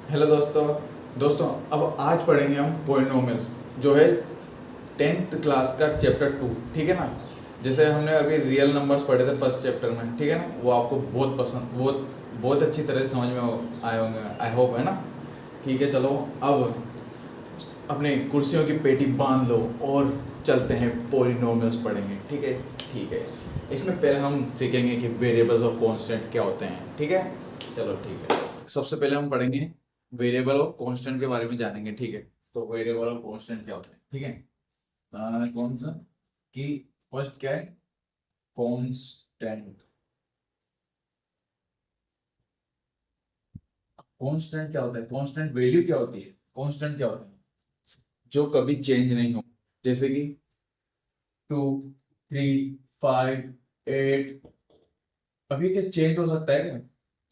Hello दोस्तों। अब आज पढ़ेंगे हम पोलिनोमियल्स, जो है 10th क्लास का चैप्टर 2। ठीक है ना। जैसे हमने अभी रियल नंबर्स पढ़े थे फर्स्ट चैप्टर में, ठीक है ना, वो आपको बहुत पसंद, बहुत बहुत अच्छी तरह से समझ में आए होंगे, आई होप, है ना। ठीक है, चलो अब अपने कुर्सियों की पेटी बांध लो और चलते हैं पोलिनोमियल्स पढ़ेंगे। ठीक है। ठीक है। इसमें पहले हम सीखेंगे कि वेरिएबल्स और कांस्टेंट क्या होते हैं। ठीक है। चलो ठीक है। सबसे पहले हम पढ़ेंगे वेरिएबल और कांस्टेंट के बारे में जानेंगे। ठीक है। तो वेरिएबल और कांस्टेंट क्या होते हैं, ठीक है। कौन सा कि फर्स्ट क्या है, कांस्टेंट। कांस्टेंट क्या होता है, कांस्टेंट वैल्यू क्या होती है, कांस्टेंट क्या होता है जो कभी चेंज नहीं हो। जैसे कि 2, 3, 5, 8। अभी क्या चेंज हो सकता है क्या,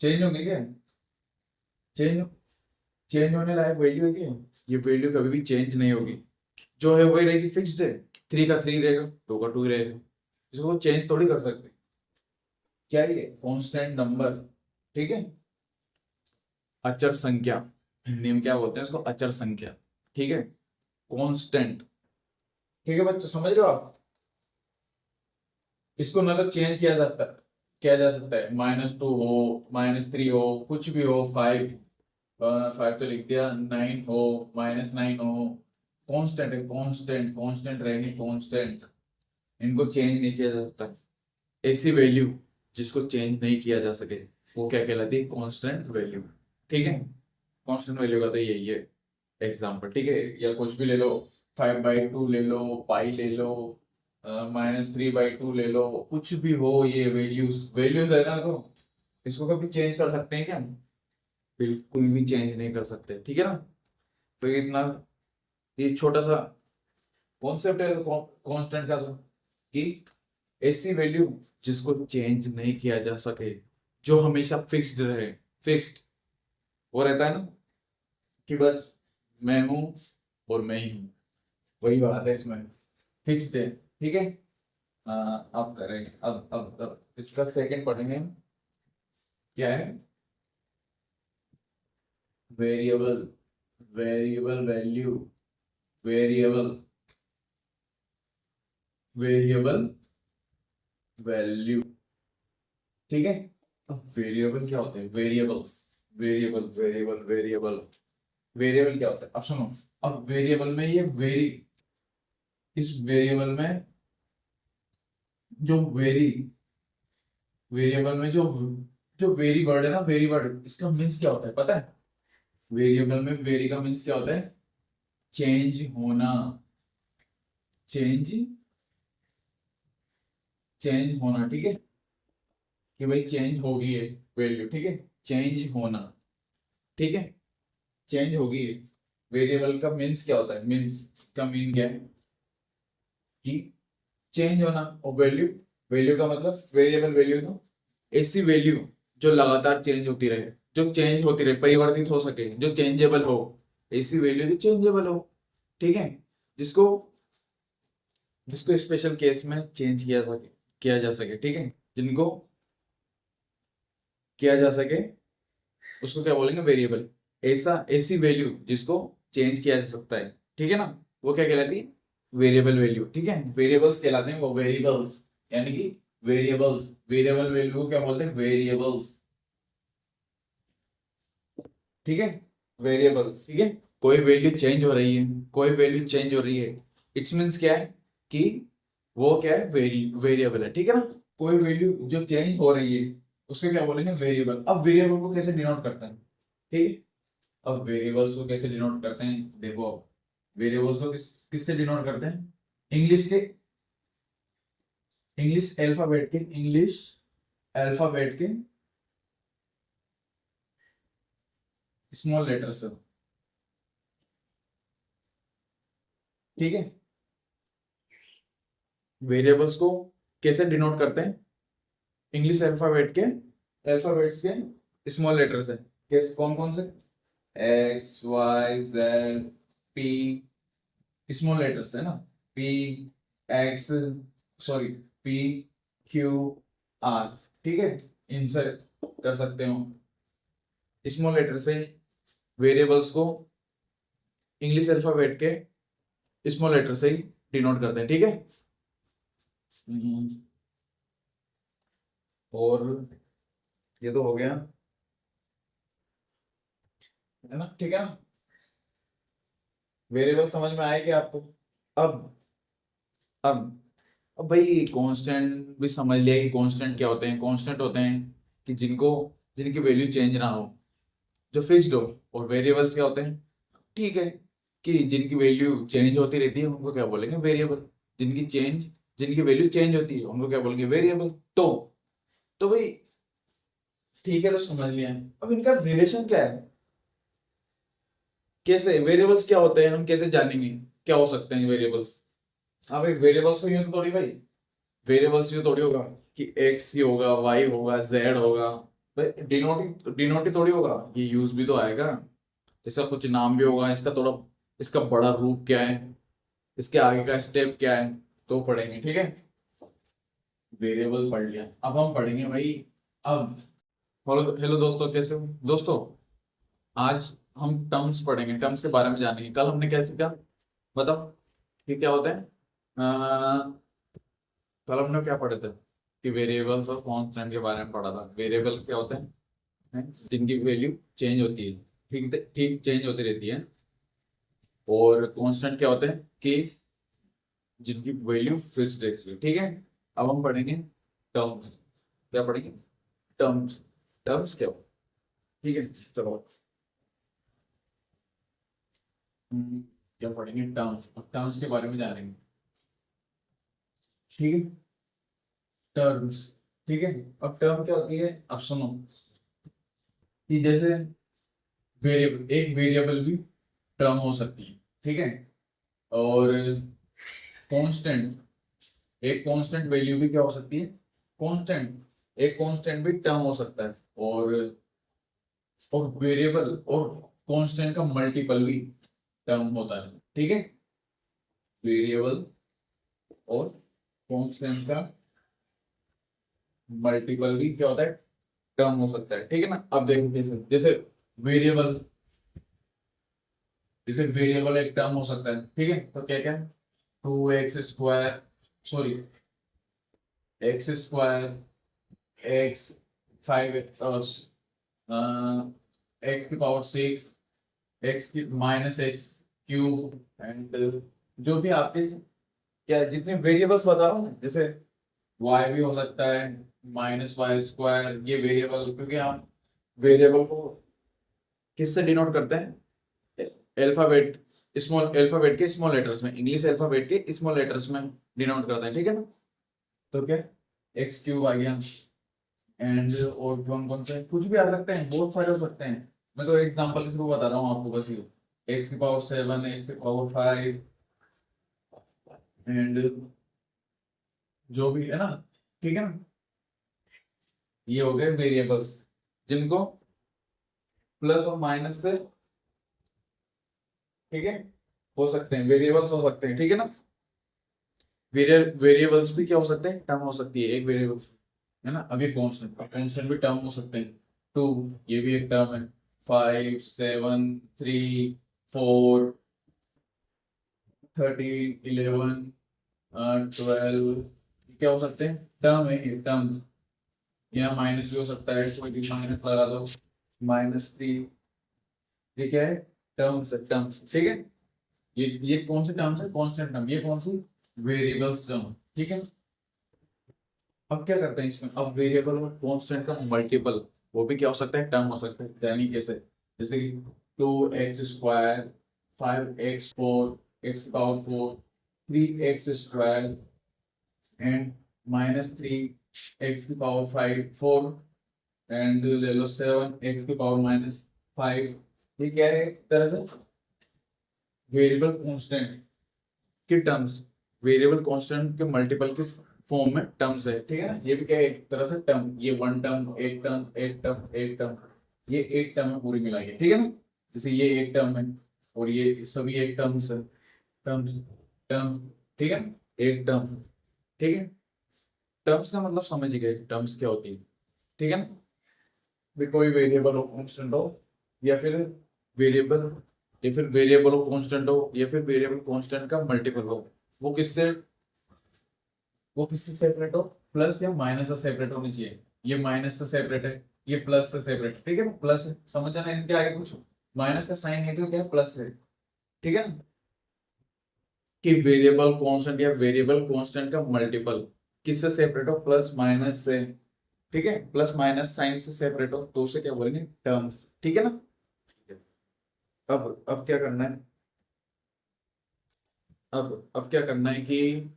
चेंज होंगे क्या, चेंज चेंज होने लायक वैल्यू है क्या। ये वैल्यू कभी भी चेंज नहीं होगी, जो है वही रहेगी, फिक्स्ड है। 3 का 3 रहेगा, 2 का 2 रहेगा, इसको चेंज थोड़ी कर सकते। क्या ये कांस्टेंट नंबर, ठीक है। अचर संख्या, हिंदी में क्या बोलते हैं इसको, अचर संख्या। ठीक है। कांस्टेंट। ठीक है बच्चों, समझ रहे हो आप। इसको मतलब चेंज किया जा सकता है, -2 हो, -3 हो, कुछ भी हो, 5, 5 तो लिख दिया, 9 हो, -9 हो। कांस्टेंट है, कांस्टेंट कांस्टेंट रहेंगे, कांस्टेंट। इनको चेंज नहीं किया जा सकता। ऐसी वैल्यू जिसको चेंज नहीं किया जा सके, वो क्या कहलाती है, कांस्टेंट वैल्यू। ठीक है। कांस्टेंट वैल्यू का तो यही है एग्जाम्पल, ठीक है। या कुछ भी ले लो, 5/2 ले लो, पाई ले लो, -3/2 ले लो, कुछ भी हो, ये वैल्यूज वैल्यूज है ना, तो इसको कभी चेंज कर सकते हैं क्या, बिल्कुल भी चेंज नहीं कर सकते। ठीक है ना। तो ये इतना, ये छोटा सा कॉन्सेप्ट है कांस्टेंट का, तो कि ऐसी वैल्यू जिसको चेंज नहीं किया जा सके, जो हमेशा फिक्स्ड रहे। फिक्स्ड वो रहता है ना, कि बस मैं हूं और मैं ही हूं, वही बात है इसमें, फिक्स्ड है। ठीक है। अब करें, अब इसका सेकंड पढ़ेंगे हम। क्या है, variable, variable value, variable, variable value. ठीक है। अब वेरिएबल क्या होते हैं, variable, variable variable variable variable क्या होता है, अब सुनो। अब वेरिएबल में ये वेरी, इस वेरिएबल में जो वेरी, वेरिएबल में जो जो वेरी वर्ड है ना, वेरी वर्ड, इसका मीन्स क्या होता है पता है। वेरिएबल में वेरी का मीन्स क्या होता है, चेंज होना, चेंज, चेंज होना। ठीक है, कि भाई चेंज होगी है वैल्यू, ठीक है, चेंज होना। ठीक है, चेंज होगी है। वेरिएबल का मीन्स क्या होता है, मीन्स इसका मीन क्या है कि चेंज होना। और वैल्यू, वैल्यू का मतलब वेरिएबल वैल्यू, तो ऐसी वैल्यू जो लगातार चेंज होती रहे, जो चेंज होती रहे, परिवर्तित हो सके, जो चेंजेबल हो। ऐसी वैल्यू जो चेंजेबल हो। ठीक है। जिसको जिसको स्पेशल केस में चेंज किया जा सके। ठीक है। जिनको किया जा सके, उसको क्या बोलेंगे, वेरिएबल। ऐसा ऐसी वैल्यू जिसको चेंज किया जा सकता है, ठीक है ना, वो क्या कहलाती है, वेरिएबल वैल्यू। ठीक है। वेरिएबल्स कहलाते हैं वो, वेरिएबल्स, यानी कि वेरिएबल्स, वेरिएबल वैल्यू को क्या बोलते हैं, वेरिएबल्स। ठीक है, वेरिएबल्स। ठीक है। कोई वैल्यू चेंज हो रही है, कोई वैल्यू चेंज हो रही है, इट्स मीन्स क्या है कि वो क्या है, वेरिएबल है। ठीक है ना। कोई वैल्यू जो चेंज हो रही है, उसको क्या बोलेंगे, वेरिएबल। अब वेरिएबल को कैसे डिनोट करते हैं, ठीक है। अब वेरिएबल्स को कैसे डिनोट करते हैं, देखो। अब वेरिएबल्स को किससे डिनोट करते हैं, इंग्लिश के, इंग्लिश अल्फाबेट के, इंग्लिश अल्फाबेट के स्मॉल लेटर से। ठीक है। वेरिएबल्स को कैसे डिनोट करते हैं, इंग्लिश अल्फाबेट के, अल्फाबेट्स के स्मॉल लेटर से। किस, कौन कौन से, XYZ P, स्मॉल लेटर्स है ना, P, X, सॉरी, PQR। ठीक है, इनसे कर सकते हो स्मॉल लेटर से वेरिएबल्स को इंग्लिश अल्फाबेट के स्मॉल लेटर से ही डिनोट करते हैं, ठीक है। और ये तो हो गया, है ना, ठीक है ना। वेरिएबल समझ में आएगी आपको। अब अब अब भाई कांस्टेंट भी समझ लिया कि कांस्टेंट क्या होते हैं। कांस्टेंट होते हैं कि जिनकी वैल्यू चेंज ना हो, जो फिक्स्ड हो। और वेरिएबल्स क्या होते हैं, ठीक है, कि जिनकी वैल्यू चेंज होती रहती है उनको क्या बोलेंगे, वेरिएबल। जिनकी वैल्यू चेंज होती है उनको क्या बोलेंगे, वेरिएबल। तो भाई ठीक है, तो समझ लिया। अब इनका रिलेशन क्या है, कैसे वेरिएबल्स क्या होते हैं, हम कैसे जानेंगे क्या हो सकते हैं वेरिएबल्स। हाँ भाई, वेरिएबल्स तो यूं तो थोड़ी भाई, वेरिएबल्स यूं थोड़ी होगा कि एक्स ही होगा, वाई होगा, जेड होगा। भाई डिनोट ही थोड़ी होगा, ये यूज भी तो आएगा। इसका कुछ नाम भी होगा, इसका थोड़ा, इसका बड़ा रूप क्या है, इसके आगे का स्टेप क्या है, तो पढ़ेंगे, ठीक है। वेरिएबल पढ़ लिया, अब हम पढ़ेंगे भाई। अब हेलो हेलो दोस्तों, कैसे हो दोस्तों। आज हम टर्म्स पढ़ेंगे, टर्म्स के बारे में जानेंगे। कल हमने क्या सीखा, बताओ, कि क्या होता है। कल हमने क्या पढ़े थे, कि वेरिएबल्स और कांस्टेंट के बारे में पढ़ा था। वेरिएबल क्या होते हैं, जिनकी वैल्यू चेंज होती है, ठीक ठीक चेंज होती रहती है। और कांस्टेंट क्या होते हैं कि जिनकी वैल्यू फिक्स रहती है, ठीक है। अब हम पढ़ेंगे टर्म्स। क्या पढ़ेंगे, टर्म्स। टर्म्स क्या हो, ठीक है, चलो। क्या पढ़ेंगे, टर्म्स। अब टर्म्स के बारे में जानेंगे, ठीक है। टर्म्स, ठीक है। अब टर्म क्या होती है, अब सुनो, कि जैसे वेरिएबल, एक वेरिएबल भी टर्म हो सकती है, ठीक है। और कांस्टेंट, एक कांस्टेंट वैल्यू भी क्या हो सकती है, कांस्टेंट, एक कांस्टेंट भी टर्म हो सकता है। और वेरिएबल और कांस्टेंट का मल्टीपल भी टर्म होता है, ठीक है। वेरिएबल और कांस्टेंट का मल्टीपल भी क्या होता है, टर्म हो सकता है, ठीक है ना। अब देखो कैसे, वेरिएबल जैसे वेरिएबल एक टर्म हो सकता है, ठीक है। तो क्या क्या, 2x², sorry, x², x, 5x, x की पावर 6, x की -x³ एंड जो भी आपके क्या जितने वेरिएबल्स बता रहा हूँ, जैसे y भी हो सकता है, -y²। ये वेरिएबल, क्योंकि हम वेरिएबल को किससे डिनोट करते हैं, अल्फाबेट, स्मॉल अल्फाबेट के स्मॉल लेटर्स में, इंग्लिश अल्फाबेट के स्मॉल लेटर्स में डिनोट करते हैं, ठीक है ना। तो क्या, x³ आ गया। एंड और कौन कौन से कुछ भी आ सकते हैं, बहुत सारे हो सकते हैं। मैं तो एग्जांपल के थ्रू बता रहा हूँ आपको, बस ये x⁻⁷, x⁻⁵ एंड जो भी है ना, ठीक है ना। ये हो गए वेरिएबल्स जिनको प्लस और माइनस से, ठीक है, हो सकते हैं, वेरिएबल्स हो सकते हैं, ठीक है ना। वेरिएबल्स भी क्या हो सकते हैं, टर्म हो सकती है एक वेरिएबल, है ना। अभी कांस्टेंट भी टर्म हो सकते हैं। 2, ये भी एक टर्म है। 5, 7, 3, 4, 13, 11, 12, क्या हो सकते हैं, टर्म है ये, टर्म। यहाँ माइनस भी हो सकता है, कोई भी माइनस लगा दो, -3। ये क्या है, टर्म्स है, टर्म्स, ठीक है। ये कौन से टर्म्स है, कांस्टेंट टर्म। ये कौन सी, वेरिएबल्स टर्म, ठीक है। अब क्या करते हैं इसमें, अब वेरिएबल और कांस्टेंट का मल्टीपल, वो भी क्या हो सकता है, टर्म हो सकता है। यानी कैसे, जैसे कि 2x², 5x4, x⁴, 3x² and -3x⁵ 4 and ले लो 7x⁻⁵। ये क्या है, एक तरह से वेरिएबल कांस्टेंट के टर्म्स, वेरिएबल कांस्टेंट के मल्टीपल के फॉर्म में टर्म्स है, ठीक है ना। ये भी क्या है, एक तरह से टर्म, ये वन टर्म, एक टर्म, एक टर्म, एक टर्म, ये एक टर्म में पूरी मिलाई है, ठीक है ना। जैसे ये एक टर्म है और ये सभी एक टर्म्स है, टर्म्स, टर्म, ठीक है, एक टर्म, ठीक है। टर्म्स का मतलब समझ गए, टर्म्स क्या होती है, ठीक है ना। भी कोई वेरिएबल हो, कांस्टेंट हो, या फिर वेरिएबल, या फिर वेरिएबल हो कांस्टेंट हो, या फिर वेरिएबल कांस्टेंट का मल्टीपल हो, वो किससे वो किससे सेपरेट हो, प्लस या माइनस से सेपरेट होनी चाहिए। ये माइनस से सेपरेट है, ये प्लस से सेपरेट है, ठीक है ना, प्लस है, समझ जाना इनके आगे कुछ माइनस का साइन है तो क्या प्लस है, ठीक है ना, कि वेरिएबल कांस्टेंट या वेरिएबल कांस्टेंट का मल्टीपल किससे सेपरेट हो, प्लस माइनस से, ठीक है, प्लस माइनस साइन से सेपरेट हो तो उसे क्या बोलेंगे, टर्म्स, ठीक है ना। अब क्या करना है, अब क्या करना है कि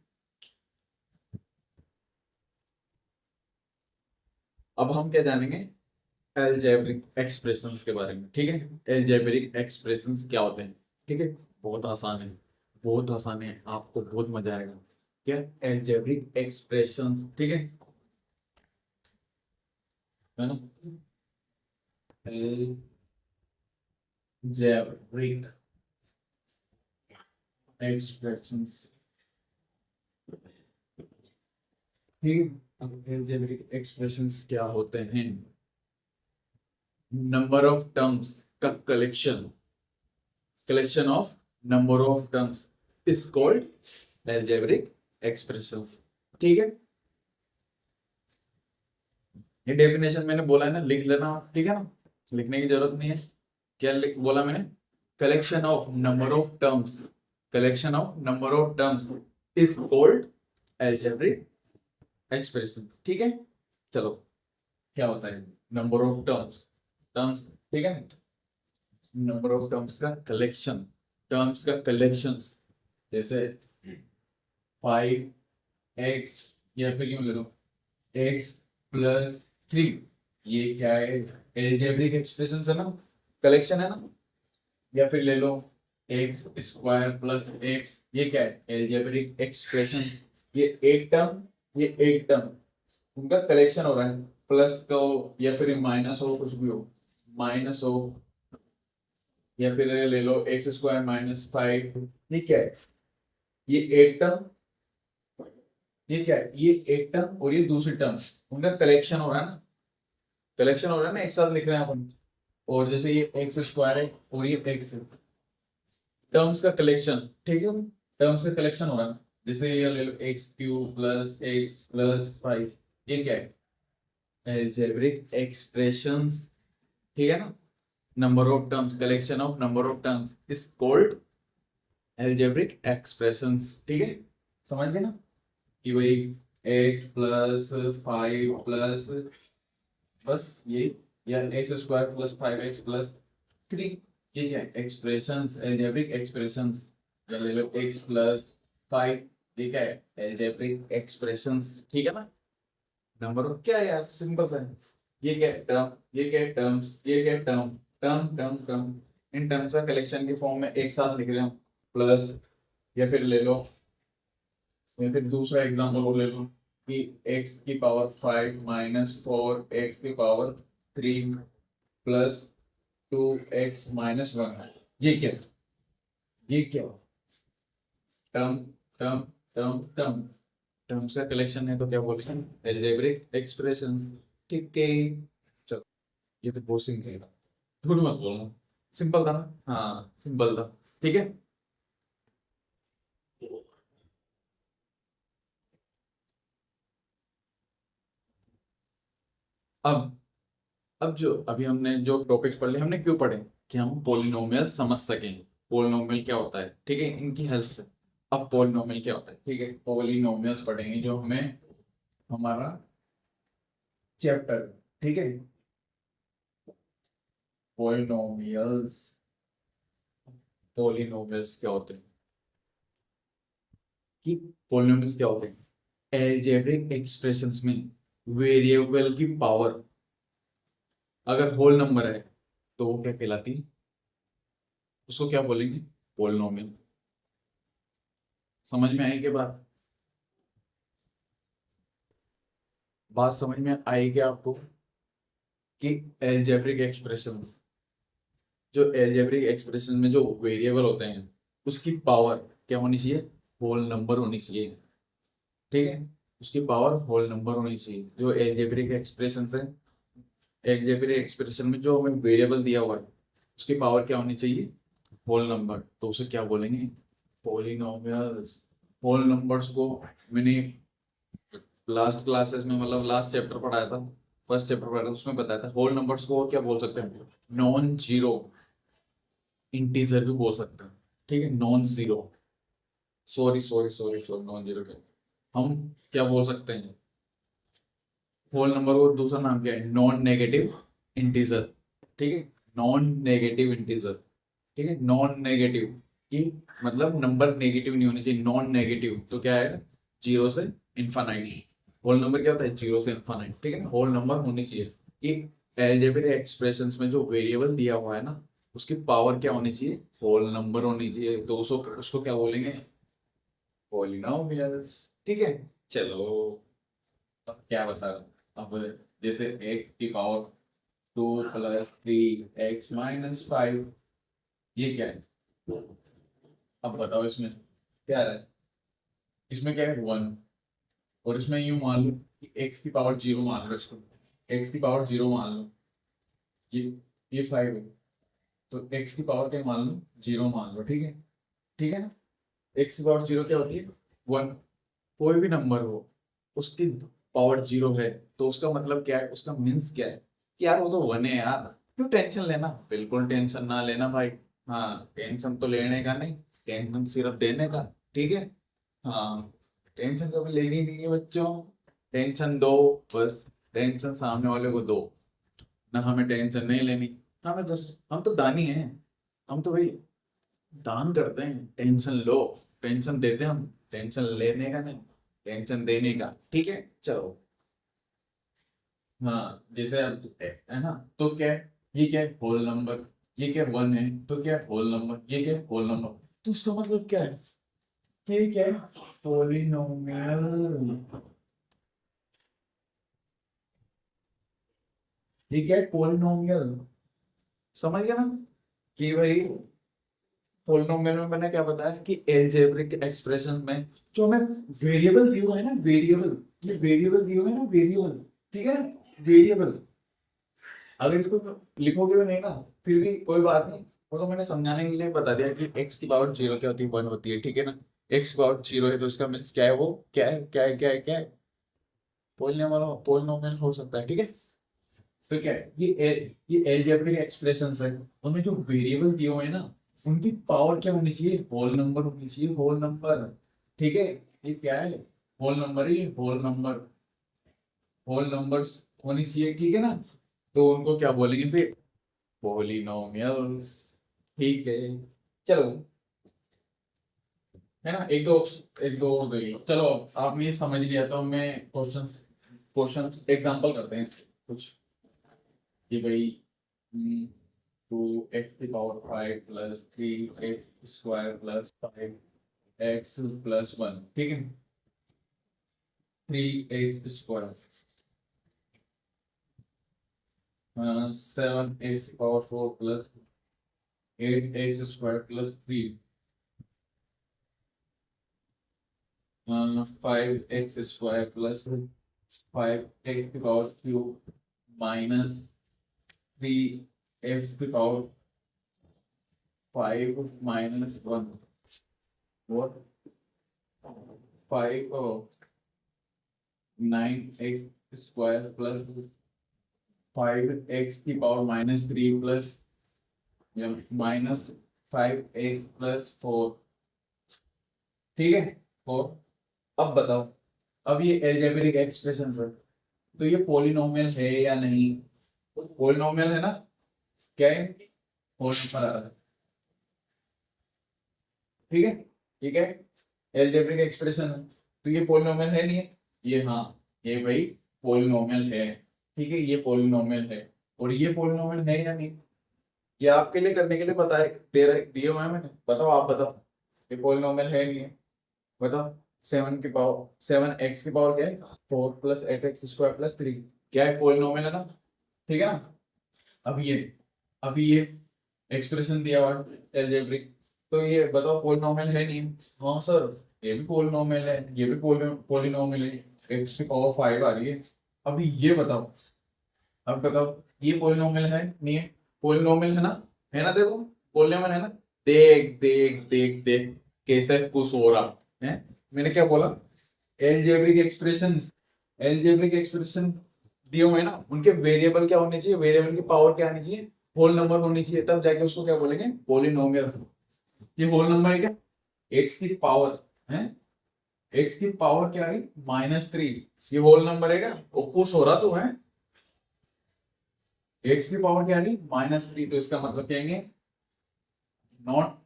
अब हम क्या जानेंगे, एल्जेब्रिक एक्सप्रेशंस के बारे में, ठीक है, एल्जेब्रिक एक्सप्रेशंस क्या होते हैं, ठीक है, बहुत आसान है, बहुत आसान है, आपको बहुत मजा आएगा। क्या एल्जेब्रिक एक्सप्रेशंस, ठीक है ना, एल्जेब्रिक एक्सप्रेशंस, ठीक है। अब एल्जेब्रिक एक्सप्रेशंस क्या होते हैं, नंबर ऑफ टर्म्स का collection, collection of number of terms is called algebraic expressions, ठीक है। ये डेफिनेशन मैंने बोला है ना, लिख लेना आप, ठीक है ना, लिखने की जरूरत नहीं है। क्या बोला मैंने, collection of number of terms, collection of number of terms is called algebraic expression, ठीक है। चलो, क्या होता है नंबर ऑफ टर्म्स, टर्म्स, ठीक है, नंबर ऑफ टर्म्स का कलेक्शन, टर्म्स का कलेक्शन, जैसे 5x, या फिर यूं ले लो x+3, ये क्या है, एल्जेब्रिक एक्सप्रेशन है ना, कलेक्शन है ना, या फिर ले लो x² + x, ये क्या है, एल्जेब्रिक एक्सप्रेशन, ये एक टर्म, ये एक टर्म, उनका कलेक्शन हो रहा है, प्लस का हो या फिर माइनस हो, कुछ भी हो, माइनस हो, या फिर ले लो x² - 5, ये क्या है, ये एक टर्म, ये क्या है, ये एक टर्म और ये दूसरी टर्म, उनका कलेक्शन हो रहा है ना, कलेक्शन हो रहा है ना, एक साथ लिख रहे हैं अपन, और जैसे ये x² है और ये x है, टर्म्स का कलेक्शन, ठीक है, टर्म्स का कलेक्शन हो रहा है, जैसे ये ले लो x³ + x + 5, ये क्या है, एल्जेब्रिक एक्सप्रेशंस, ठीक है ना, number of terms, collection of number of terms is called algebraic expressions, ठीक है, समझ गए ना, कि भाई x + 5 बस ये, या x² + 5x + 3, ये क्या है, एक्सप्रेशंस, एल्जेब्रिक एक्सप्रेशंस, या ले लो x + 5, ये क्या है, एल्जेब्रिक एक्सप्रेशंस, ठीक है ना, नंबर ऑफ क्या है यार, सिंपल सा है, ये क्या है टर्म, ये क्या है टर्म्स, ये क्या है term, term term term, in terms का कलेक्शन की फॉर्म में एक साथ लिख रहे हैं प्लस, या फिर ले लो, या फिर दूसरा एग्जांपल और ले लो कि x⁵ - 4x⁻³ + 2x - 1, ये क्या, ये क्या, term term term term, terms का कलेक्शन है तो क्या बोलते हैं, एल्जेब्रिक एक्सप्रेशन, ठीक है। चलो, ये तो बहुत सिंपल था, झूठ मत बोलना, सिंपल था ना, हाँ सिंपल था, ठीक है। अब अब जो अभी हमने जो टॉपिक्स पढ़ लिए, हमने क्यों पढ़े, कि हम पोलिनोमियल समझ सकें, पोलिनोमियल क्या होता है, ठीक है, इनकी हेल्प से। अब पोलिनोमियल क्या होता है, ठीक है, पोलिनोमियल्स पढ़ेंगे जो हमें हमारा चैप्टर, ठीक है, पोलिनोमियल्स, पोलिनोमियल्स क्या होते हैं, कि पोलिनोमियल्स क्या होते हैं, एल्जेब्रिक एक्सप्रेशंस में वेरिएबल की पावर अगर होल नंबर है तो वो क्या कहलाती है, उसको क्या बोलेंगे, पोलिनोमियल, समझ में आई के बात समझ में आई क्या आपको, कि एल्जेब्रिक एक्सप्रेशन, जो एल्जेब्रिक एक्सप्रेशन में जो वेरिएबल होते हैं उसकी पावर क्या होनी चाहिए, होल नंबर होनी चाहिए, ठीक है, उसकी पावर होल नंबर होनी चाहिए, जो एल्जेब्रिक एक्सप्रेशन है, एल्जेब्रिक एक्सप्रेशन में जो हमें वेरिएबल दिया हुआ है उसकी पावर क्या होनी चाहिए, होल नंबर, तो उसे क्या बोलेंगे, पॉलिनोमियल्स। होल नंबर्स को मैंने लास्ट क्लासेस में, मतलब लास्ट चैप्टर पढ़ाया था, फर्स्ट चैप्टर पढ़ाया था, उसमें बताया था होल नंबर्स को क्या बोल सकते हैं, नॉन जीरो इंटीजर भी बोल सकते हैं, ठीक है, non zero, sorry sorry sorry sorry, non zero के हम क्या बोल सकते हैं, होल नंबर को दूसरा नाम क्या है, नॉन नेगेटिव इंटीजर, ठीक है, नॉन नेगेटिव इंटीजर, ठीक है, नॉन नेगेटिव की मतलब नंबर नेगेटिव नहीं होनी चाहिए, नॉन नेगेटिव तो क्या है, जीरो से इन्फानाइट। होल नंबर क्या होता है, जीरो से इन्फानाइट, ठीक है ना, होल नंबर होनी चाहिए कि अलजेब्रिक एक्सप्रेशंस में जो वेरिएबल दिया हुआ है ना, उसकी पावर क्या होनी चाहिए, होल नंबर होनी चाहिए, तो उसको क्या बोलेंगे, पॉलिनोमियल्स, ठीक है। चलो अब क्या बता, अब जैसे एक की पावर 2 + 3x - 5, ये क्या है, अब बताओ इसमें क्या है, इसमें क्या है 1, और इसमें यूं मान लो कि x की पावर 0 मान लो इसको, x की पावर 0 मान लो, ये ये 5 है, तो x की पावर क्या मान लो, 0 मान लो, ठीक है ना, x की पावर 0 क्या होती है, 1, कोई भी नंबर हो उसकी पावर 0 है, तो उसका मतलब क्या है, उसका मीन्स क्या है कि यार वो तो 1 है यार, क्यों टेंशन लेना, बिल्कुल टेंशन ना लेना भाई, हाँ टेंशन तो लेने का नहीं, टेंशन सिर्फ देने का, ठीक है, हाँ टेंशन कभी लेनी नहीं है बच्चों, टेंशन दो बस, टेंशन सामने वाले को दो, ना हमें टेंशन नहीं लेनी, हमें तो, हम तो दानी हैं, हम तो भाई दान करते हैं, टेंशन लो, टेंशन देते हैं हम, टेंशन लेने का नहीं, टेंशन देने का, ठीक है चलो। हाँ जैसे अब है ना, तो क्या है, ये क्या है, होल नंबर, ये क्या 1 है, तो क्या है होल नंबर, ये क्या है होल नंबर, तो उसका मतलब क्या है, कि ये क्या है, पोलिनोमियल, ये क्या है पोलिनोमियल, समझ गया ना, कि भाई पोलिनोमियल में मैंने क्या बताया कि एल्जेब्रिक एक्सप्रेशन में जो हमें वेरिएबल दिया हुआ है ना, वेरिएबल, ये वेरिएबल दिया हुआ है ना, वेरिएबल, ठीक है ना, वेरिएबल, अगर इसको लिखोगे भी नहीं ना, फिर भी कोई बात नहीं, वो तो मैंने समझाने के लिए बता दिया कि x की पावर 0 क्या होती है, 1 होती है, ठीक है ना, x की पावर 0 है तो इसका मीन्स क्या है, वो क्या है, क्या है पोलिनोमियल हो सकता है, ठीक है, तो क्या है ये अलजेब्रिक एक्सप्रेशंस है, उनमें जो वेरिएबल दिए हुए हैं ना, उनकी पावर क्या होनी चाहिए, होल नंबर होनी चाहिए, होल नंबर, ठीक है, ये क्या है, होल नंबर है, ये होल नंबर, होल नंबर्स होनी चाहिए, ठीक है ना, तो उनको क्या बोलेंगे फिर, पॉलिनोमियल्स, ठीक है, चलो, है ना, एक दो हो गई, चलो आपने ये समझ लिया, तो मैं क्वेश्चंस क्वेश्चंस एग्जांपल करते हैं इसके कुछ, कि भाई 2x की पावर 5 + 3x² + 5x + 1, ठीक है, 3x², 7x की पावर 4 + 8x² + 3, 5x² + 5x की पावर 5 - 3x की पावर 5 - 1, what 5 9x² + 5x की पावर -3 प्लस -5x + 4, ठीक है 4, अब बताओ, अब ये अलजेब्रिक एक्सप्रेशन है, तो ये पॉलिनोमियल है या नहीं, पॉलिनोमियल है ना, क्या है, होल नंबर आ रहा है, ठीक है, ठीक है, अलजेब्रिक एक्सप्रेशन है, तो ये पॉलिनोमियल है नहीं है, ये हाँ, ये भाई पॉलिनोमियल है, ठीक है, ये पॉलिनोमियल है, और ये पॉलिनोमियल है या नहीं, ये आपके लिए करने के लिए बताए दिए हुए हैं मैंने, बताओ आप बताओ, ये पॉलिनोमियल है नहीं है, बताओ, 7x की पावर क्या है, 4 + 8x² + 3, क्या है पॉलिनोमियल है ना, ठीक है ना, अब ये एक्सप्रेशन दिया हुआ है अलजेब्रिक, तो ये बताओ पॉलिनोमियल है नहीं है, हाँ सर ये भी पॉलिनोमियल है, ये भी पॉलिनोमियल है, x की पावर 5 आ रही है, अभी ये बताओ, अब बताओ ये पॉलिनोमियल है नहीं है, पॉलिनोमियल है ना, है ना, देखो पॉलिनोमियल है ना। देख देख देख देख कैसे खुश हो रहा है। मैंने क्या बोला, एलजेब्रिक एक्सप्रेशन, एलजेब्रिक एक्सप्रेशन दिए हुए हैं ना, उनके वेरिएबल क्या होने चाहिए, वेरिएबल की पावर क्या आनी चाहिए, होल नंबर होनी चाहिए, तब जाके उसको क्या बोलेंगे, पॉलिनोमियल। ये होल नंबर है क्या, एक्स की पावर है, एक्स की पावर क्या है -3, ये होल नंबर है क्या, वो खुश हो रहा तू है। एक्स की पावर क्या है -3, तो इसका मतलब कहेंगे not,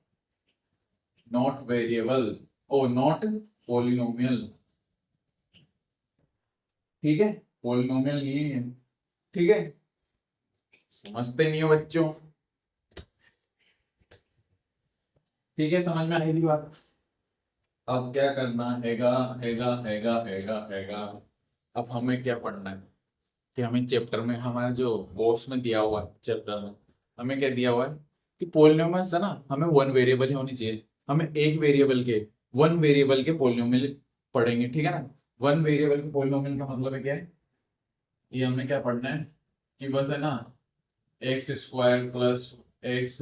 not variable, oh not polynomial. ठीक है, पॉलिनोमियल नहीं है, ठीक है, समझते नहीं हो बच्चों। ठीक है, समझ में आएगी बात। अब क्या करना हैगा, हैगा। अब हमें क्या पढ़ना है कि हमें चैप्टर में, हमारे जो कोर्स में दिया हुआ है चैप्टर में, हमें क्या दिया हुआ है कि पॉलिनोमियल्स है ना, हमें वन वेरिएबल ही होनी चाहिए। हमें एक वेरिएबल के, वन वेरिएबल के पॉलिनोमियल पढ़ेंगे, ठीक है ना। वन वेरिएबल के पॉलिनोमियल का मतलब है क्या है, ये हमें क्या पढ़ना है कि बस है ना, x square plus x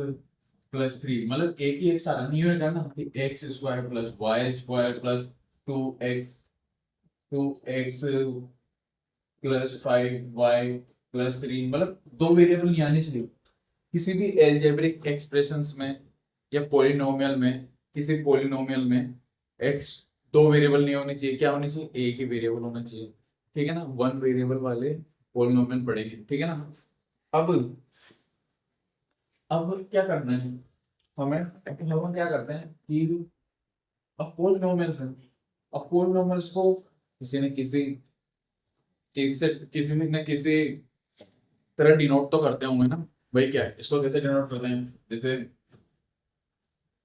plus 3, मतलब एक ही एक सारा नहीं होगा ना, x square plus y square plus 2x, 2x plus 5y plus 3, मतलब दो वेरिएबल नहीं आने चाहिए किसी भी एल्जेब्रिक एक्सप्रेशंस में या पॉलिनोमियल में। किसी पॉलिनोमियल में एक्स, दो वेरिएबल नहीं होने चाहिए, क्या होनी चाहिए, एक ही वेरिएबल होना चाहिए, ठीक है ना। वन वेरिएबल वाले पॉलिनोमियल पढ़ेंगे, ठीक है ना। अब अब क्या करना है हमें, हम क्या करते हैं कि अब पॉलिनोमियल्स हैं, अब पॉलिनोमियल्स को किसी न किसी चीज से, किसी न किसी तरह डिनोट तो करते होंगे ना। भाई क्या है, इसको कैसे डिनोट करते हैं, जैसे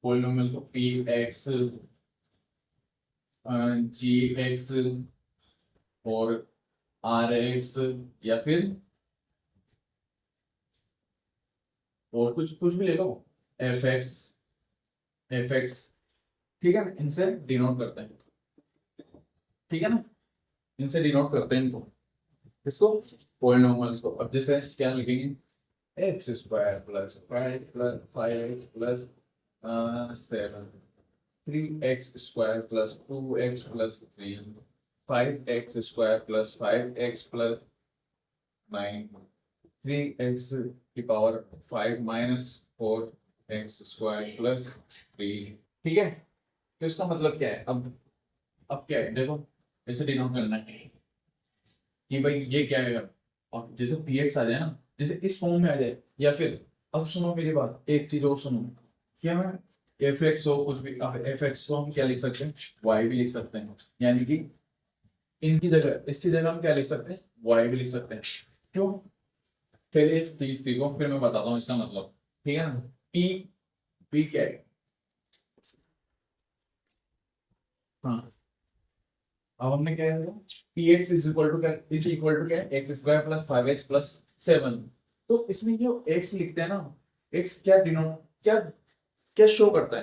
पॉलिनोमियल को पी एक्स, जी एक्स और आर एक्स, या फिर और कुछ कुछ भी ले लो, एफ एक्स, एफ एक्स, ठीक है ना, इनसे डिनोट करते हैं, ठीक है ना, इनसे डिनोट करते हैं इनको, इसको पॉलिनोमियल्स को। अब जैसे क्या लिखेंगे, x square plus 5x plus 7, 3x square plus 2x plus 3, 5x square plus 5x plus 9, 3x की power 5 minus 4x square plus 3, ठीक है। तो इसका मतलब क्या है, अब क्या है देखो, ऐसे डिनोट करना है कि भाई ये क्या है, अब जैसे px आ जाए ना, जैसे इस फॉर्म में आ जाए, या फिर अब सुनो मेरी बात, एक चीज और सुनो, क्या है एफ एक्स हो कुछ भी, एफ एक्स को हम क्या लिख सकते हैं, वाई भी लिख सकते हैं, यानी कि इनकी जगह, इसकी जगह हम क्या लिख सकते हैं, वाई भी लिख सकते हैं। क्यों, पहले इस चीज सीखो फिर मैं बताता हूँ इसका मतलब, ठीक है ना। पी, पी क्या है, हाँ, अब हमने क्या है, p x is equal to क्या, इज इक्वल टू क्या है, x square plus 5x plus 7। तो इसमें जो x लिखते हैं ना, x क्या डिनोट, क्या क्या शो करता है,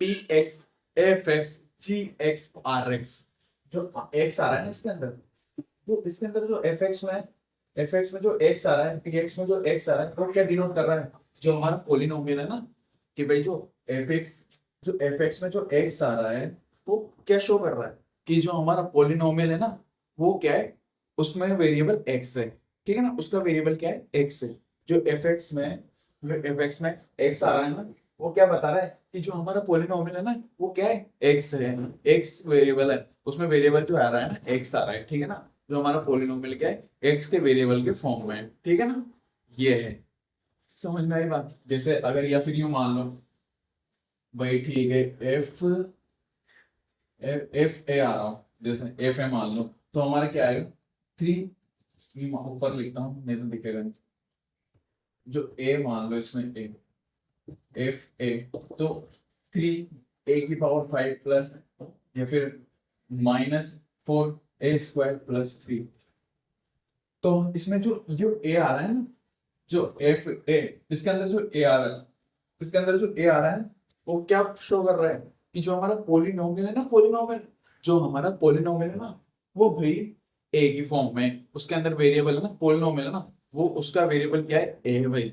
p x f x g x r x, जो x आ रहा है ना इसके अंदर, तो इसके अंदर जो एफ एक्स में, एफ एक्स में जो x आ रहा है, पी एक्स में जो x आ रहा है, वो क्या डिनोट कर रहा है, जो हमारा पॉलिनोमियल है ना, कि भाई जो एफ एक्स, जो एफ एक्स में जो x आ रहा है, वो क्या शो कर रहा है कि जो हमारा पॉलिनोमियल है ना, वो क्या है, उसमें वेरिएबल x है, ठीक है ना, उसका वेरिएबल क्या है, x है। जो एफ एक्स में, जो एफ एक्स में x आ रहा है ना, वो क्या बता रहा है कि जो हमारा पॉलिनोमियल है ना, वो क्या है, x है, x वेरिएबल है, उसमें वेरिएबल जो आ रहा है ना, x आ रहा है, ठीक है ना। जो हमारा पॉलिनोमियल क्या है, x के वेरिएबल के फॉर्म में है, ठीक है ना, ये है। समझ में आई बात, जैसे अगर या फिर यूं मान लो, भाई ठीक है, एफ एफ ए आ रहा हूँ, जैसे एफ ए मान लो, तो हमारा क्या आएगा, 3, ऊपर लिखता हूँ नहीं तो दिखेगा नहीं, जो ए मान लो इसमें ए, एफ ए, तो 3 a की पावर 5 प्लस, या फिर -4a² प्लस 3। तो इसमें जो जो ए आ रहा है ना, जो एफ ए, इसके अंदर जो ए आ रहा है, इसके अंदर जो ए आ रहा है, वो क्या शो कर रहा है कि जो हमारा पोलिनोमियल है ना, पोलिनोमियल, जो हमारा पोलिनोमियल है ना, वो भाई ए की फॉर्म में, उसके अंदर वेरिएबल है ना, पोलिनोमियल है ना, वो उसका वेरिएबल क्या है, ए है भाई।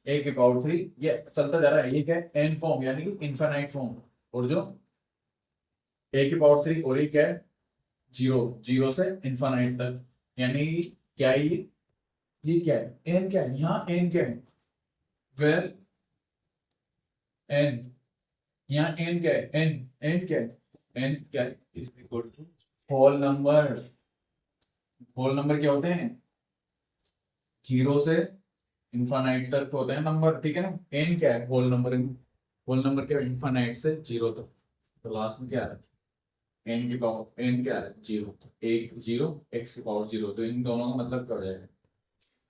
ए की पावर 3, ये चलता जा रहा है, ये क्या है, एन फॉर्म यानी कि इनफाइनाइट फॉर्म। और जो ए की पावर 3 और ये क्या है, जीरो, जीरो से इनफाइनाइट तक, यानी क्या है ये क्या है, एन क्या है, यहाँ एन क्या है, वेर एन, यहाँ एन क्या है, एन, एन क्या है, एन क्या है, is equal to whole number. Whole number क्या होते हैं, जीरो से इनफाइनाइट तक होते हैं नंबर, ठीक है ना। एन क्या है, होल नंबर, होल नंबर क्या है, इनफाइनाइट से जीरो तक। तो लास्ट में क्या है, एन की पावर, एन क्या है, जीरो, एक जीरो, एक्स की पावर जीरो, तो इन दोनों का मतलब क्या हो जाएगा,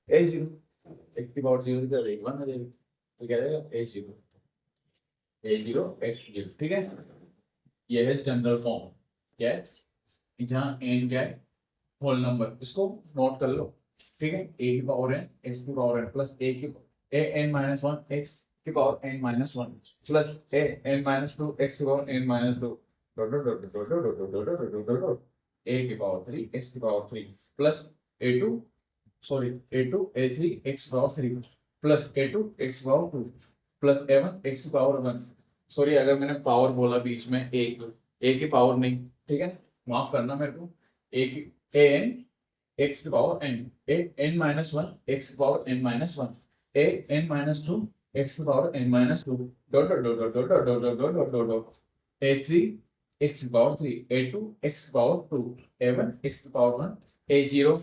ए जीरो, एक्स की पावर जीरो क्या हो जाएगी, वन हो जाएगी, तो क्या जाएगा, ए जीरो, ए जीरो एक्स जीरो, ठीक है। ये है जनरल फॉर्म, क्या है, जहाँ एन क्या है, होल नंबर, इसको नोट कर लो, ठीक है। ए की पावर एन, एक्स की पावर एन प्लस ए की a n minus one, x की power n minus one plus a n minus two, x की power n minus two, a की पावर थ्री, एक्स की power three plus a two, sorry a two a three x power three plus a two x power two plus a one x power one. Sorry अगर मैंने power बोला बीच में, एक ए की power नहीं, ठीक है, माफ करना मेरे को। ए की ए एन एक्स की power n, a n minus one x की power n minus one, a n minus two x की power n minus two, dot dot dot dot dot dot dot dot dot dot dot, a three x की power three, a two x की power two, a one x की power one, a zero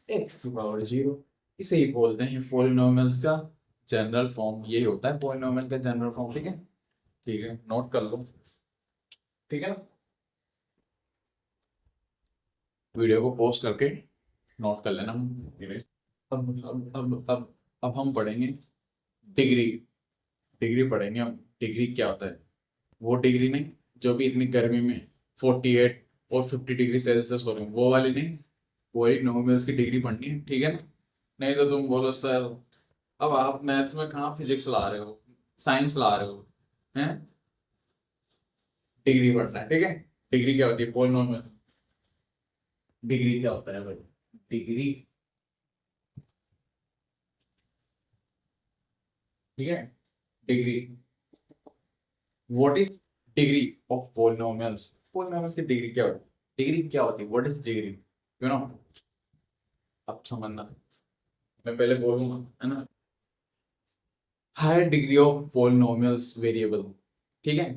x की power zero. इसे ही बोलते हैं polynomials का general form, यही होता है पॉलिनोमियल का जनरल फॉर्म, ठीक है। ठीक है, नोट कर लो, ठीक है ना, वीडियो को पॉज करके नोट कर लेना। अब हम पढ़ेंगे डिग्री, डिग्री पढ़ेंगे हम। डिग्री क्या होता है, वो डिग्री नहीं जो भी इतनी गर्मी में 48 और 50 डिग्री सेल्सियस हो रहे हैं, वो वाली नहीं, वो एक नॉर्मल्स की डिग्री पढ़नी है, ठीक है ना। नहीं तो तुम बोलो सर अब आप मैथ्स में कहाँ फिजिक्स ला रहे हो, साइंस ला रहे हो, हैं, डिग्री पढ़ना है, ठीक है। डिग्री क्या होती है, पॉलिनोमियल, डिग्री क्या होता है भाई, डिग्री, ठीक है, degree, what is degree of polynomials, polynomials की डिग्री क्या होती है, डिग्री क्या होती है, what is degree, you know, अब समझना, मैं पहले बोलूंगा, है ना। Higher degree of polynomials variable, ठीक है,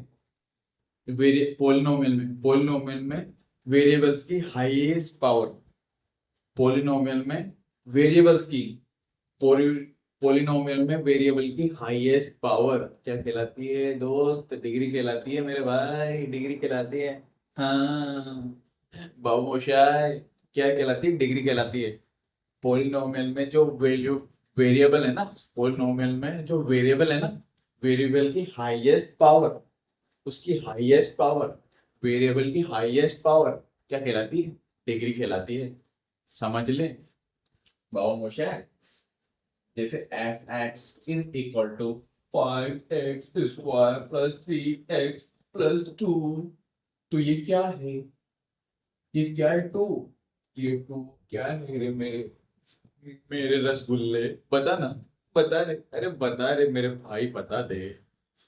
पॉलिनोमियल में वेरिएबल्स की हाईएस्ट पावर, पॉलिनोमियल में वेरिएबल्स की, पॉलिनोमियल में वेरिएबल की हाईएस्ट पावर क्या कहलाती है दोस्त, डिग्री कहलाती है मेरे भाई, डिग्री कहलाती है, हाँ बाबू मोशाय, क्या कहलाती है, डिग्री कहलाती है। पॉलिनोमियल में जो वेरिएबल है ना, पॉलिनोमियल में जो वेरिएबल है ना, वेरिएबल की हाईएस्ट पावर, उसकी हाईएस्ट पावर, वेरिएबल की हाईएस्ट पावर क्या कहलाती है, डिग्री कहलाती है, समझ ले बाबू मोशाय। जैसे f x is equal to 5x square plus 3x plus 2, तो ये क्या है, ये क्या है, टू, ये टू क्या है, मेरे मेरे रसगुल्ले, बता ना, बता रे, अरे बता रे मेरे भाई, बता दे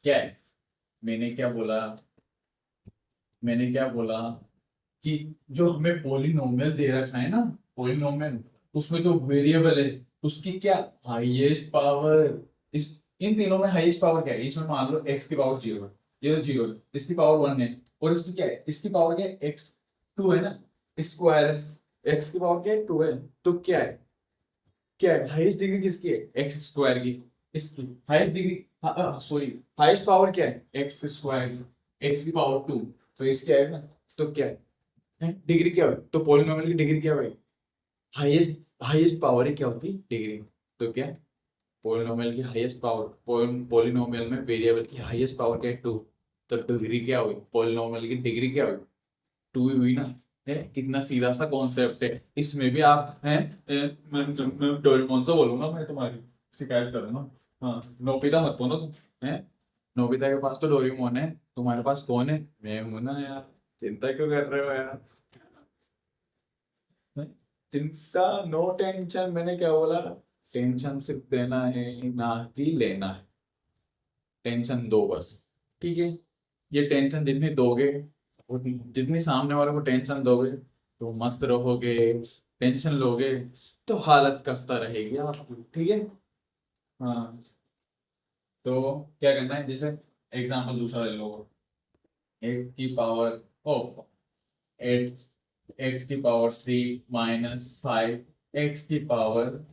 क्या है। मैंने क्या बोला, मैंने क्या बोला कि जो हमें पॉलिनोमियल दे रखा है ना, पॉलिनोमियल, उसमें जो वेरिएबल है उसकी क्या हाईएस्ट पावर, इस इन तीनों में हाईएस्ट पावर क्या है, इसमें मान लो एक्स की पावर जीरो है, ये तो जीरो है, इसकी पावर वन है, और इसकी क्या है, इसकी पावर क्या है, एक्स टू है ना, स्क्वायर है, एक्स की पावर क्या है, टू है, तो क्या है, क्या है हाईएस्ट डिग्री किसकी है, एक्स स्क्वायर की, इसकी highest degree, sorry highest power क्या है, एक्स स्क्वायर, एक्स की पावर टू, तो इसकी है ना, तो क्या है, डिग्री क्या है, तो पॉलिनोमियल की डिग्री क्या है, हाईएस्ट, हाईएस्ट पावर ही क्या होती है, डिग्री, तो क्या पॉलिनोमियल की हाईएस्ट पावर, पॉलिनोमियल में वेरिएबल की हाईएस्ट पावर क्या है, टू, तो डिग्री क्या हुई, पॉलिनोमियल की डिग्री क्या हुई, टू ही हुई ना, है कितना सीधा सा कॉन्सेप्ट है। इसमें भी आप हैं, मैं डोरेमोन से बोलूंगा, मैं तुम्हारी शिकायत करूंगा, हाँ नोबिता मत बोलो तुम, है नोबिता के पास तो डोरेमोन है, तुम्हारे पास कौन है, मैं हूं ना यार, चिंता क्यों कर रहे हो यार, हैं? चिंता, नो टेंशन, मैंने क्या बोला, टेंशन सिर्फ देना है ना कि लेना है, टेंशन दो बस, ठीक है। ये टेंशन जितनी दोगे, जितनी सामने वाले को टेंशन दोगे तो मस्त रहोगे, टेंशन लोगे तो हालत खस्ता रहेगी आपकी, ठीक है। हाँ, तो क्या करना है, जैसे एग्जांपल दूसरा ले लो, एक्स की पावर ओ एट, एक्स की पावर 3 - 5 एक्स की पावर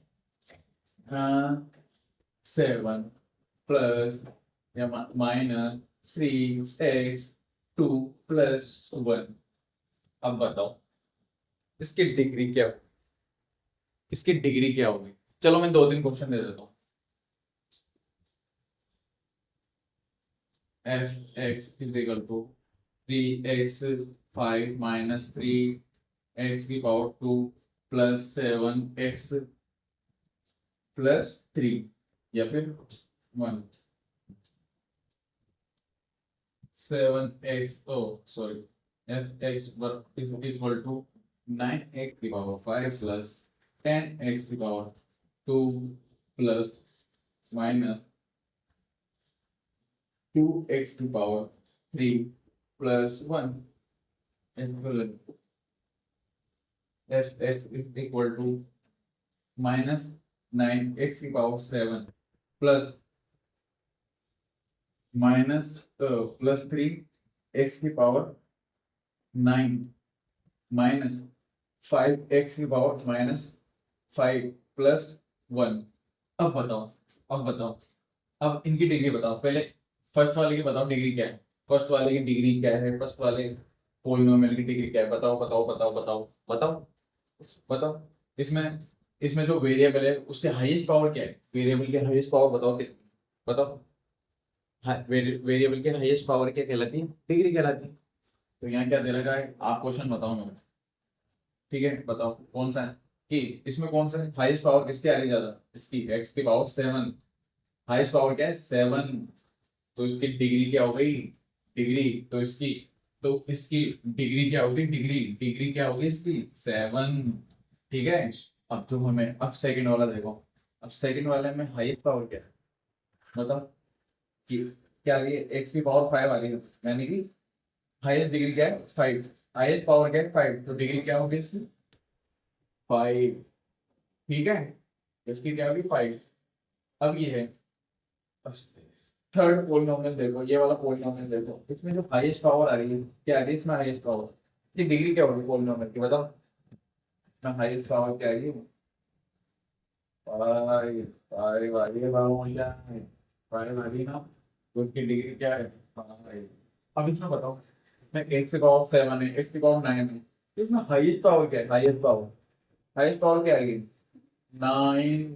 7 प्लस या -3x2 + 1। अब बताओ इसकी डिग्री क्या, इसकी डिग्री क्या होगी। चलो मैं 2-3 क्वेश्चन दे देता हूँ। F x is equal to 3x5 - 3x⁴ + 7x + 3 या फिर 1 7x sorry f(x) is equal to 9x⁵ plus 10x⁵ plus minus 2x⁵ plus 1 is equal to f(x) is equal to minus 9x⁵ plus minus plus 3x⁵ minus 5x⁵ plus 1। अब बताओ, अब बताओ, अब इनकी degree बताओ। पहले फर्स्ट वाले की बताओ डिग्री क्या है, फर्स्ट वाले की डिग्री क्या है, फर्स्ट वाले पॉलिनोमियल की डिग्री क्या है, बताओ बताओ बताओ बताओ बताओ बताओ। इसमें इसमें जो वेरिएबल है उसके हाईएस्ट पावर क्या है, वेरिएबल के हाईएस्ट पावर बताओ कितनी, बताओ। वेरिएबल के हाईएस्ट पावर क्या कहलाती है, डिग्री कहलाती है। तो यहाँ क्या दे रखा है, आप क्वेश्चन बताओ मेरे, ठीक है। बताओ कौन सा है, कि इसमें कौन सा है हाईएस्ट पावर, किसकी आ रही ज्यादा, इसकी एक्स की पावर 7, हाईएस्ट पावर क्या है 7, तो इसकी डिग्री क्या हो गई, डिग्री तो इसकी, तो इसकी डिग्री क्या होगी, डिग्री डिग्री क्या होगी इसकी 7, ठीक है। अब जो हमें, अब सेकंड वाला देखो, अब सेकंड वाले में हाईएस्ट पावर क्या है बताओ, कि क्या आ रही है, एक्स की पावर 5 आ रही है, यानी कि हाईएस्ट डिग्री क्या है 5, हाईएस्ट पावर क्या है 5, तो डिग्री क्या होगी इसकी 5, ठीक है। इसकी क्या होगी 5। अब ये है थर्ड पॉलिनोमियल, देखो ये वाला पॉलिनोमियल देखो, इसमें जो हाईएस्ट पावर आ रही है क्या आ रही है, इसमें हाईएस्ट पावर, इसकी डिग्री क्या होगी पॉलिनोमियल की बताओ, इसमें हाईएस्ट पावर क्या आएगी 5, 5 आ रही है बाबू भैया, 5 आ रही है ना, तो इसकी डिग्री क्या है 5। अब इसमें बताओ, इसमें एक्स की पावर 7 है, एक्स की पावर 9 है, इसमें हाईएस्ट पावर क्या है, हाईएस्ट पावर क्या आएगी 9।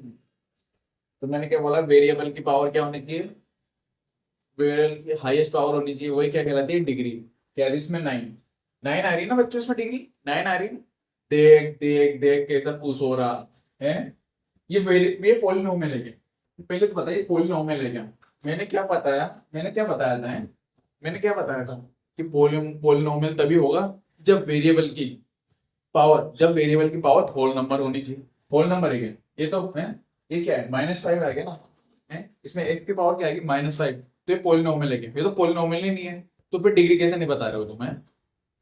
तो मैंने क्या बोला, वेरिएबल की पावर क्या होनी चाहिए, वेरिएबल की हाईएस्ट पावर होनी चाहिए, वही क्या कहलाती है डिग्री। क्या है इसमें 9, 9 आ रही है ना बच्चों, इसमें डिग्री 9 आ रही है। देख देख देख कैसा पूछ हो रहा है, ये पॉलिनोमियल है क्या, पहले तो बताइए पॉलिनोमियल है क्या। मैंने क्या बताया, मैंने क्या बताया था, मैंने क्या बताया था कि पॉलिनोमियल तभी होगा जब वेरिएबल की पावर, जब वेरिएबल की पावर होल नंबर होनी चाहिए, होल नंबर है क्या, ये तो है, ये क्या है -5 आ गया ना, है इसमें एक की पावर क्या आएगी -5, तो ये पॉलिनोमियल है क्या, ये तो पॉलिनोमियल ही नहीं है, तो फिर डिग्री कैसे नहीं बता रहे हो तुम, है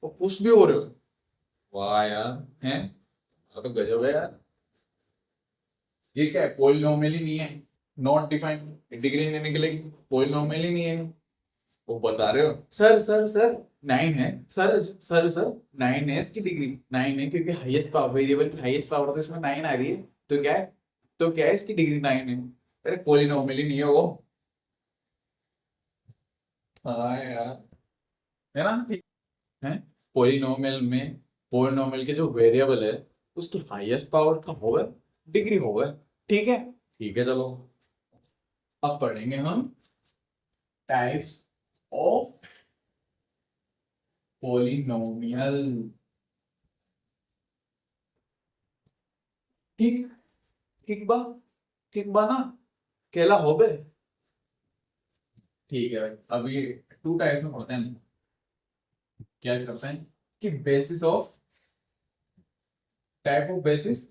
वो पुश भी हो रहे हो, वाह यार, है तो गजब है यार। ये क्या है, पॉलिनोमियल ही नहीं है, नॉट डिफाइंड, डिग्री नहीं निकलेगी, पॉलिनोमियल ही नहीं है, वो बता रहे हो सर सर सर 9 है, सर सर सर 9 है, इसकी डिग्री 9 है क्योंकि हाईएस्ट पावर, वेरिएबल की हाईएस्ट पावर तो इसमें 9 आ रही है, तो क्या है, तो क्या है इसकी डिग्री 9 है। अरे पॉलिनोमियल ही नहीं है वो, हाँ यार, है ना, ठीक है। पॉलिनोमियल में, पॉलिनोमियल के जो वेरिएबल है उसकी हाईएस्ट पावर का होगा, डिग्री होगा, ठीक है, ठीक है। चलो अब पढ़ेंगे हम टाइप्स ऑफ पॉलिनोमियल, ठीक, ठीक बा, ठीक बा ना, केला हो बे, ठीक है भाई। अब ये 2 टाइप्स में पढ़ते हैं, क्या करते हैं कि basis of, type of basis,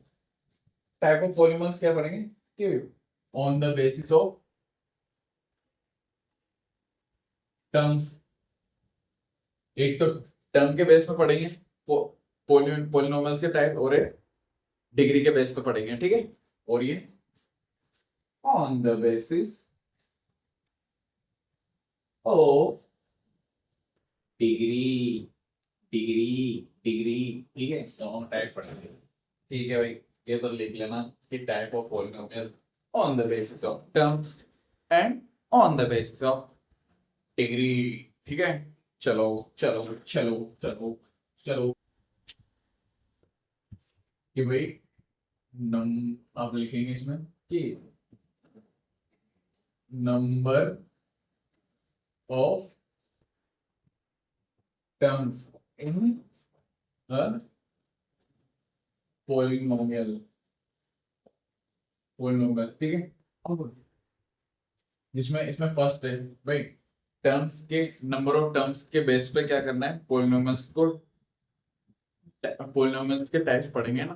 type of polymers क्या पढ़ेंगे, on the basis of terms. एक तो टर्म के बेस पे पढ़ेंगे पोलिनोमियल्स के टाइप, और एक डिग्री के बेस पे पढ़ेंगे, ठीक है। और ये on the basis of degree degree degree, ठीक है। दोनों टाइप पढ़ेंगे, ठीक है भाई। ये तो लिख लेना कि type of polynomial on the basis of terms and on the basis of degree, ठीक है। चलो चलो चलो चलो चलो कि भाई नम आप लिखेंगे इसमें कि number of terms in polynomial, polynomial, ठीक है। जिसमें इसमें फर्स्ट है भाई, टर्म्स के नंबर ऑफ टर्म्स के बेस पे क्या करना है, पोलिनोमियल्स को, पोलिनोमियल्स के टाइप्स पढ़ेंगे ना।